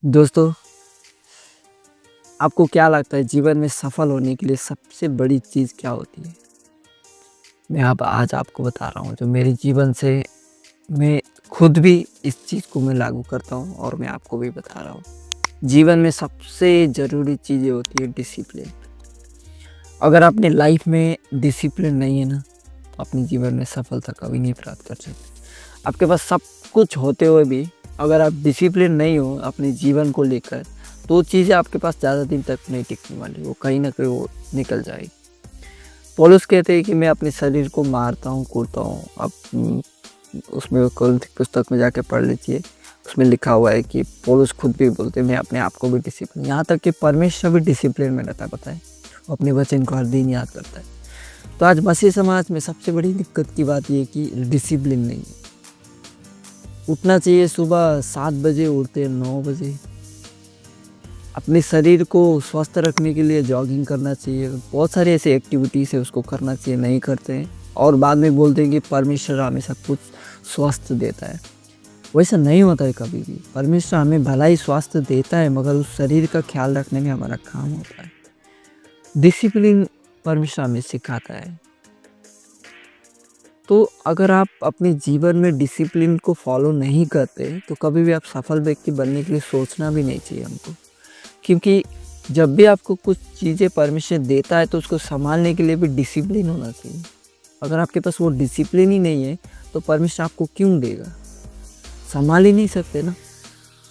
दोस्तों, आपको क्या लगता है जीवन में सफल होने के लिए सबसे बड़ी चीज़ क्या होती है? मैं अब आज आपको बता रहा हूँ जो मेरे जीवन से मैं खुद भी इस चीज़ को मैं लागू करता हूँ और मैं आपको भी बता रहा हूँ। जीवन में सबसे ज़रूरी चीज़ें होती है डिसिप्लिन। अगर अपने लाइफ में डिसिप्लिन नहीं है ना, तो अपने जीवन में सफलता कभी नहीं प्राप्त कर सकते। आपके पास सब कुछ होते हुए भी अगर आप डिसिप्लिन नहीं हो अपने जीवन को लेकर, तो वो चीज़ें आपके पास ज़्यादा दिन तक नहीं टिकने वाली, वो कहीं ना कहीं वो निकल जाएगी। पौलुस कहते हैं कि मैं अपने शरीर को मारता हूँ, कूटता हूँ। आप उसमें कोरिन्थियों पुस्तक में जाके पढ़ लीजिए, उसमें लिखा हुआ है कि पौलुस खुद भी बोलते हैं मैं अपने आप को भी डिसिप्लिन, यहाँ तक कि परमेश्वर भी डिसिप्लिन में रहता है। पता है, वो अपने वचन को हर दिन याद करता है। तो आज मसीह समाज में सबसे बड़ी दिक्कत की बात ये कि डिसिप्लिन नहीं है। उठना चाहिए सुबह 7 बजे, उठते हैं 9 बजे। अपने शरीर को स्वस्थ रखने के लिए जॉगिंग करना चाहिए, बहुत सारी ऐसी एक्टिविटीज़ है उसको करना चाहिए, नहीं करते हैं और बाद में बोलते हैं कि परमेश्वर हमें सब कुछ स्वस्थ देता है। वैसा नहीं होता है कभी भी। परमेश्वर हमें भला ही स्वास्थ्य देता है, मगर उस शरीर का ख्याल रखने में हमारा काम होता है। डिसिप्लिन परमेश्वर हमें सिखाता है। तो अगर आप अपने जीवन में डिसिप्लिन को फॉलो नहीं करते, तो कभी भी आप सफल व्यक्ति बनने के लिए सोचना भी नहीं चाहिए हमको। क्योंकि जब भी आपको कुछ चीज़ें परमेश्वर देता है, तो उसको संभालने के लिए भी डिसिप्लिन होना चाहिए। अगर आपके पास वो डिसिप्लिन ही नहीं है, तो परमेश्वर आपको क्यों देगा? संभाल ही नहीं सकते ना,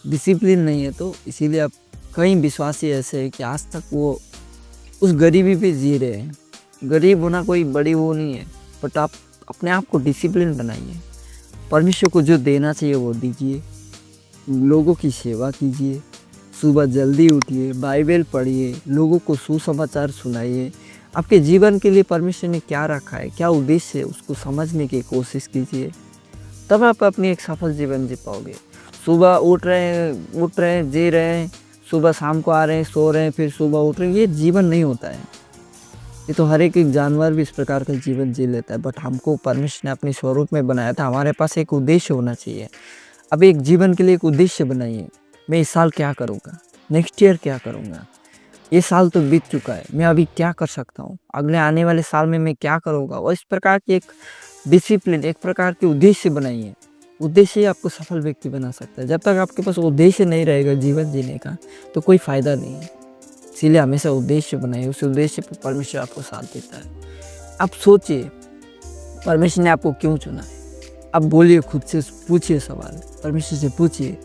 डिसिप्लिन नहीं है तो। इसीलिए आप कई विश्वासी ऐसे हैं कि आज तक वो उस गरीबी पे जी रहे हैं। गरीब होना कोई बड़ी वो नहीं है, बट आप अपने आप को डिसिप्लिन बनाइए। परमेश्वर को जो देना चाहिए वो दीजिए, लोगों की सेवा कीजिए, सुबह जल्दी उठिए, बाइबल पढ़िए, लोगों को सुसमाचार सुनाइए। आपके जीवन के लिए परमेश्वर ने क्या रखा है, क्या उद्देश्य है, उसको समझने की कोशिश कीजिए। तब आप अपनी एक सफल जीवन जी पाओगे। सुबह उठ रहे हैं, जी रहे हैं, सुबह शाम को आ रहे हैं, सो रहे हैं, फिर सुबह उठ रहे हैं, ये जीवन नहीं होता है। ये तो हर एक जानवर भी इस प्रकार का जीवन जी लेता है, बट हमको परमेश्वर ने अपने स्वरूप में बनाया था। हमारे पास एक उद्देश्य होना चाहिए। अब एक जीवन के लिए एक उद्देश्य बनाइए। मैं इस साल क्या करूँगा, नेक्स्ट ईयर क्या करूँगा, ये साल तो बीत चुका है, मैं अभी क्या कर सकता हूँ, अगले आने वाले साल में मैं क्या करूँगा। और इस प्रकार की एक डिसिप्लिन, एक प्रकार के उद्देश्य बनाइए। उद्देश्य ही आपको सफल व्यक्ति बना सकता है। जब तक आपके पास उद्देश्य नहीं रहेगा जीवन जीने का, तो कोई फ़ायदा नहीं है। इसीलिए हमेशा उद्देश्य बनाइए, उस उद्देश्य पर परमेश्वर आपको साथ देता है। आप सोचिए परमेश्वर ने आपको क्यों चुना है। अब बोलिए, खुद से पूछिए सवाल, परमेश्वर से पूछिए,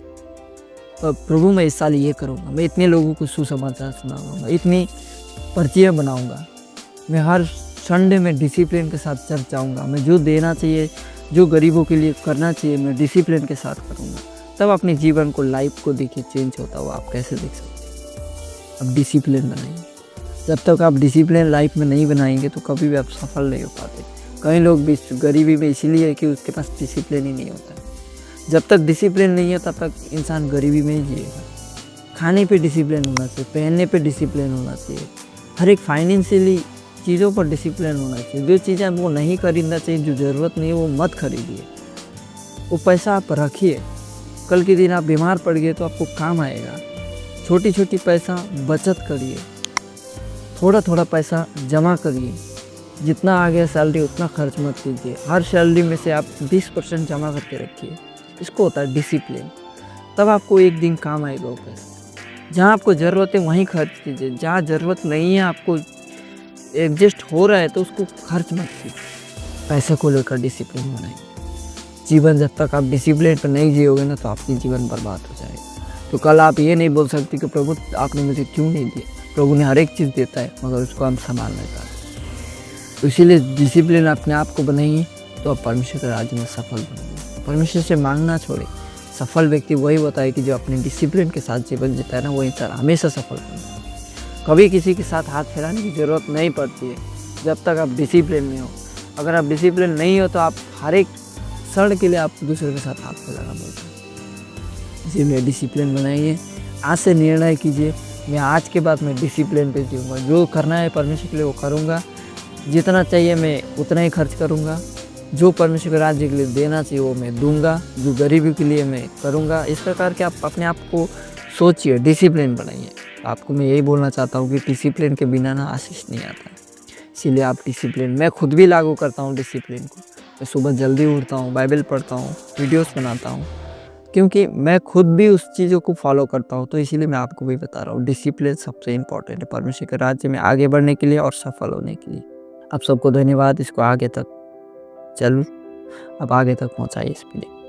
प्रभु मैं इस साल ये करूँगा, मैं इतने लोगों को सुसमाचार सुनाऊँगा, इतनी पर्चियाँ बनाऊँगा, मैं हर संडे में डिसिप्लिन के साथ चर्च जाऊँगा, मैं जो देना चाहिए, जो गरीबों के लिए करना चाहिए, मैं डिसिप्लिन के साथ करूँगा। तब अपने जीवन को, लाइफ को देखिए चेंज होता हुआ आप कैसे देख सकते हैं। अब डिसिप्लिन बनाइए। जब तक आप डिसिप्लिन लाइफ में नहीं बनाएंगे, तो कभी भी आप सफल नहीं हो पाते। कई लोग भी गरीबी में इसीलिए है कि उसके पास डिसिप्लिन ही नहीं होता है। जब तक डिसिप्लिन नहीं है, तब तक इंसान गरीबी में ही जिएगा। खाने पे डिसिप्लिन होना चाहिए, पहनने पे डिसिप्लिन होना चाहिए, हर एक फाइनेंशियली चीज़ों पर डिसिप्लिन होना चाहिए। जो चीज़ें आपको नहीं खरीदना चाहिए, जो ज़रूरत नहीं है, वो मत खरीदिए। वो पैसा आप रखिए, कल के दिन आप बीमार पड़ गए तो आपको काम आएगा। छोटी छोटी पैसा बचत करिए, थोड़ा थोड़ा पैसा जमा करिए। जितना आ गया सैलरी उतना खर्च मत कीजिए। हर सैलरी में से आप 20% जमा करके रखिए। इसको होता है डिसिप्लिन। तब आपको एक दिन काम आएगा वो पैसा। जहाँ आपको ज़रूरत है वहीं खर्च कीजिए, जहाँ ज़रूरत नहीं है, आपको एडजस्ट हो रहा है तो उसको खर्च मत कीजिए। पैसे को लेकर डिसिप्लिन बनाइए। जीवन जब तक आप डिसिप्लिन पर नहीं जियोगे ना, तो आपकी जीवन बर्बाद हो जाएगा। तो कल आप ये नहीं बोल सकते कि प्रभु आपने मुझे क्यों नहीं दिया। प्रभु ने हर एक चीज़ देता है, मगर उसको हम संभाल नहीं पाते। तो इसीलिए डिसिप्लिन अपने आप को बनाइए, तो आप परमेश्वर के राज्य में सफल बनेंगे। परमेश्वर से मांगना छोड़े। सफल व्यक्ति वही होता है कि जो अपने डिसिप्लिन के साथ जीवन जीता है ना, वो इंसान हमेशा सफल बनता है। कभी किसी के साथ हाथ फैलाने की ज़रूरत नहीं पड़ती है, जब तक आप डिसिप्लिन में हो। अगर आप डिसिप्लिन नहीं हो, तो आप हर एक क्षण के लिए आप दूसरे के साथ हाथ फैलाना बोलते हैं। इसीलिए डिसिप्लिन बनाइए। आज से निर्णय कीजिए, मैं आज के बाद मैं डिसिप्लिन पे जीऊँगा। जो करना है परमेश्वर के लिए वो करूँगा, जितना चाहिए मैं उतना ही खर्च करूँगा, जो परमेश्वर के राज्य के लिए देना चाहिए वो मैं दूंगा, जो गरीबी के लिए मैं करूँगा। इस प्रकार के आप अपने आप को सोचिए, डिसिप्लिन बनाइए। आपको मैं यही बोलना चाहता हूँ कि डिसिप्लिन के बिना ना आशीष नहीं आता है। इसीलिए आप डिसिप्लिन, मैं खुद भी लागू करता हूँ डिसिप्लिन को। मैं सुबह जल्दी उठता हूँ, बाइबल पढ़ता हूँ, वीडियोस बनाता हूँ, क्योंकि मैं खुद भी उस चीज़ों को फॉलो करता हूँ। तो इसीलिए मैं आपको भी बता रहा हूँ, डिसिप्लिन सबसे इम्पोर्टेंट है परमेश्वर के राज्य में आगे बढ़ने के लिए और सफल होने के लिए। आप सबको धन्यवाद। इसको आगे तक चलो, अब आगे तक पहुँचाइए इस पीढ़ी।